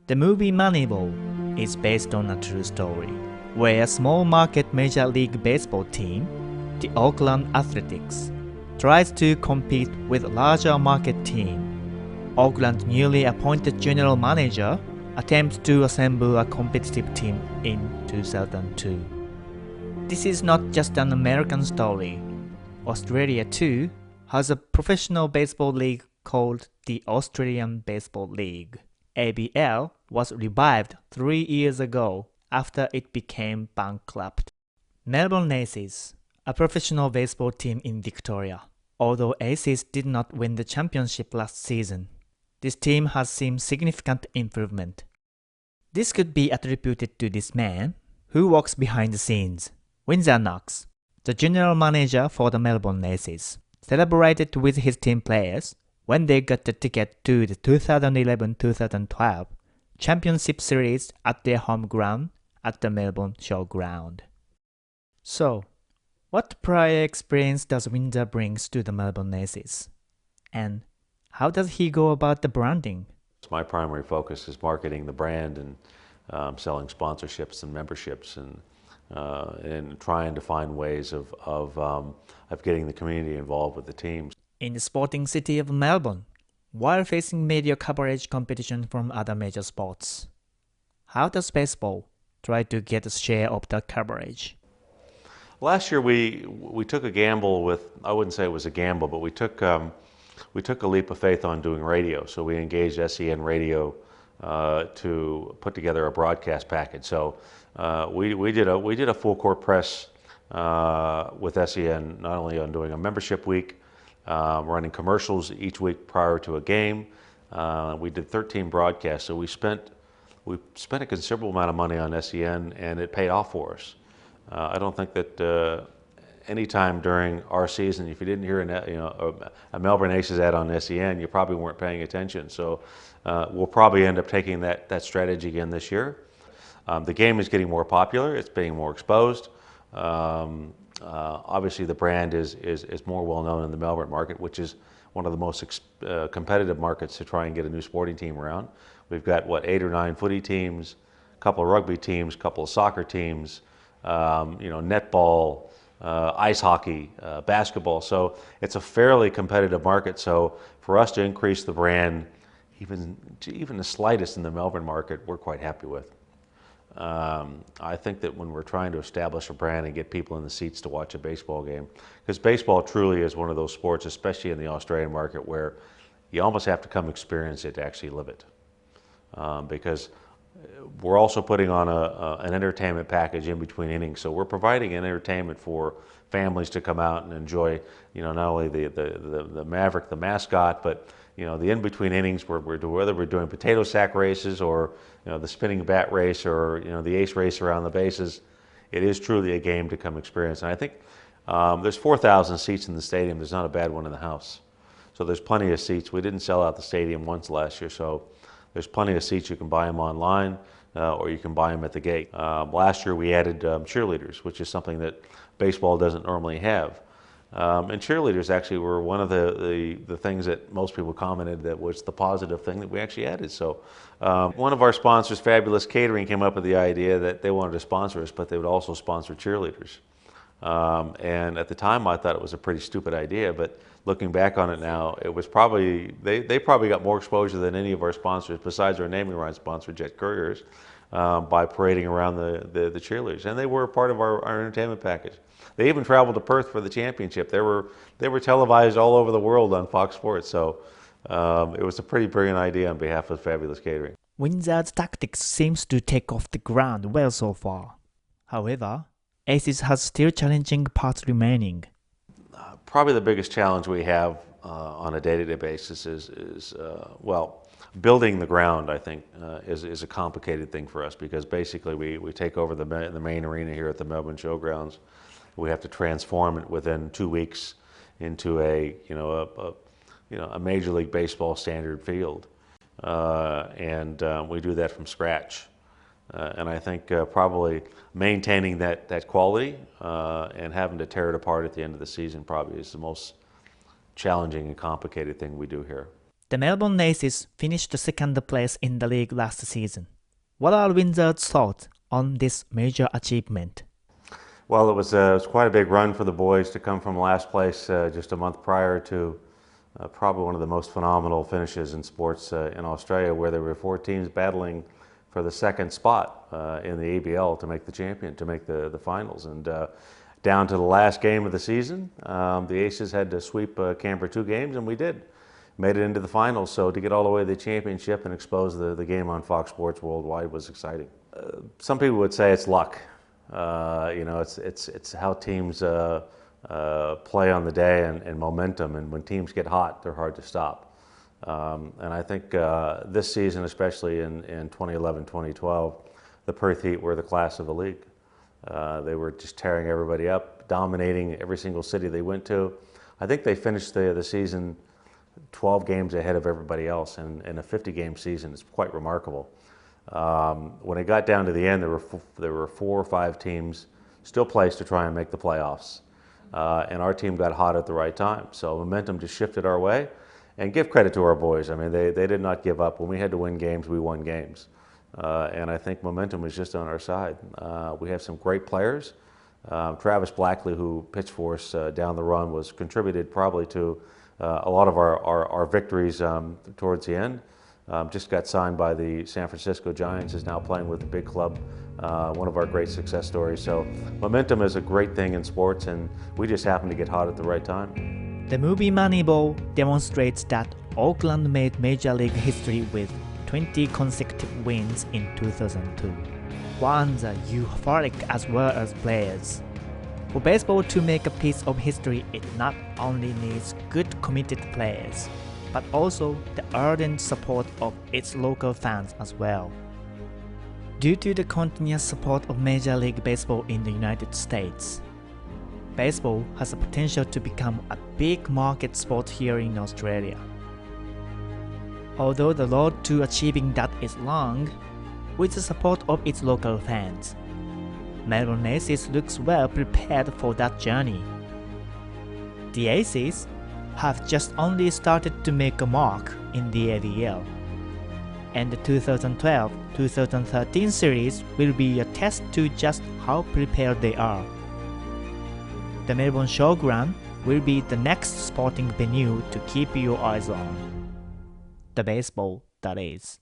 The movie Moneyball is based on a true story, where a small market Major League Baseball team, the Oakland Athletics, tries to compete with a larger market team. Oakland's newly appointed general manager attempts to assemble a competitive team in 2002. This is not just an American story. Australia too has a professional baseball league called the Australian Baseball League. ABL was revived 3 years ago after it became bankrupt. Melbourne Aces, a professional baseball team in Victoria. Although Aces did not win the championship last season, this team has seen significant improvement. This could be attributed to this man, who works behind the scenes. Windsor Knox, the general manager for the Melbourne Aces, celebrated with his team players when they got the ticket to the 2011-2012 Championship Series at their home ground at the Melbourne Showground. So, what prior experience does Windsor brings to the Melbourne Aces? And how does he go about the branding? My primary focus is marketing the brand and selling sponsorships and memberships and trying to find ways of getting the community involved with the teams. In the sporting city of Melbourne, while facing media coverage competition from other major sports, how does baseball try to get a share of the coverage? Last year we took a gamble with, I wouldn't say it was a gamble, but we took a leap of faith on doing radio. So we engaged SEN Radio to put together a broadcast package. So we did a full court press with SEN, not only on doing a membership week, running commercials each week prior to a game. We did 13 broadcasts, so we spent a considerable amount of money on SEN, and it paid off for us. I don't think that any time during our season, if you didn't hear a Melbourne Aces ad on SEN, you probably weren't paying attention. So we'll probably end up taking that strategy again this year. The game is getting more popular. It's being more exposed. Obviously, the brand is more well known in the Melbourne market, which is one of the most competitive markets to try and get a new sporting team around. We've got, 8 or 9 footy teams, a couple of rugby teams, a couple of soccer teams, netball, ice hockey, basketball. So it's a fairly competitive market. So for us to increase the brand, even the slightest in the Melbourne market, we're quite happy with. I think that when we're trying to establish a brand and get people in the seats to watch a baseball game, because baseball truly is one of those sports, especially in the Australian market, where you almost have to come experience it to actually live it. Because we're also putting on an entertainment package in between innings, so we're providing an entertainment for families to come out and enjoy. Not only the Maverick, the mascot, but the in-between innings whether we're doing potato sack races or the spinning bat race or the ace race around the bases. It is truly a game to come experience. And I think there's 4,000 seats in the stadium. There's not a bad one in the house. So there's plenty of seats. We didn't sell out the stadium once last year, so there's plenty of seats. You can buy them online or you can buy them at the gate. Last year we added cheerleaders, which is something that baseball doesn't normally have. And cheerleaders actually were one of the things that most people commented that was the positive thing that we actually added. So one of our sponsors, Fabulous Catering, came up with the idea that they wanted to sponsor us, but they would also sponsor cheerleaders. And at the time I thought it was a pretty stupid idea, but looking back on it now, it was probably, they probably got more exposure than any of our sponsors, besides our naming rights sponsor, Jet Couriers, by parading around the cheerleaders. And they were part of our entertainment package. They even traveled to Perth for the championship. They were televised all over the world on Fox Sports. So it was a pretty brilliant idea on behalf of Fabulous Catering. Windsor's tactics seems to take off the ground well so far. However, Aces has still challenging parts remaining. Probably the biggest challenge we have on a day-to-day basis is building the ground, I think, is a complicated thing for us, because basically we take over the main arena here at the Melbourne Showgrounds. We have to transform it within 2 weeks into a Major League Baseball standard field, and we do that from scratch. And I think probably maintaining that quality and having to tear it apart at the end of the season probably is the most challenging and complicated thing we do here. The Melbourne Aces finished second place in the league last season. What are Windsor's thoughts on this major achievement? Well, it was quite a big run for the boys to come from last place just a month prior to probably one of the most phenomenal finishes in sports in Australia, where there were 4 teams battling for the second spot in the ABL to make the finals. And down to the last game of the season, the Aces had to sweep Canberra 2 games, and we did. Made it into the finals, so to get all the way to the championship and expose the game on Fox Sports Worldwide was exciting. Some people would say it's luck. It's how teams play on the day and momentum, and when teams get hot, they're hard to stop. And I think this season, especially in 2011, 2012, the Perth Heat were the class of the league. They were just tearing everybody up, dominating every single city they went to. I think they finished the season 12 games ahead of everybody else, and in a 50-game season, it's quite remarkable. When it got down to the end, there were 4 or 5 teams still placed to try and make the playoffs, and our team got hot at the right time. So momentum just shifted our way, and give credit to our boys. I mean, they did not give up. When we had to win games, we won games, and I think momentum was just on our side. We have some great players. Travis Blackley, who pitched for us down the run, contributed probably to a lot of our victories towards the end. Just got signed by the San Francisco Giants, is now playing with a big club, one of our great success stories. So momentum is a great thing in sports, and we just happened to get hot at the right time. The movie Moneyball demonstrates that Auckland made Major League history with 20 consecutive wins in 2002. Fans are euphoric as well as players. For baseball to make a piece of history, it not only needs good committed players, but also the ardent support of its local fans as well. Due to the continuous support of Major League Baseball in the United States, baseball has the potential to become a big market sport here in Australia. Although the road to achieving that is long, with the support of its local fans, Melbourne Aces looks well prepared for that journey. The Aces have just only started to make a mark in the ABL, and the 2012-2013 series will be a test to just how prepared they are. The Melbourne Showground will be the next sporting venue to keep your eyes on. The baseball, that is.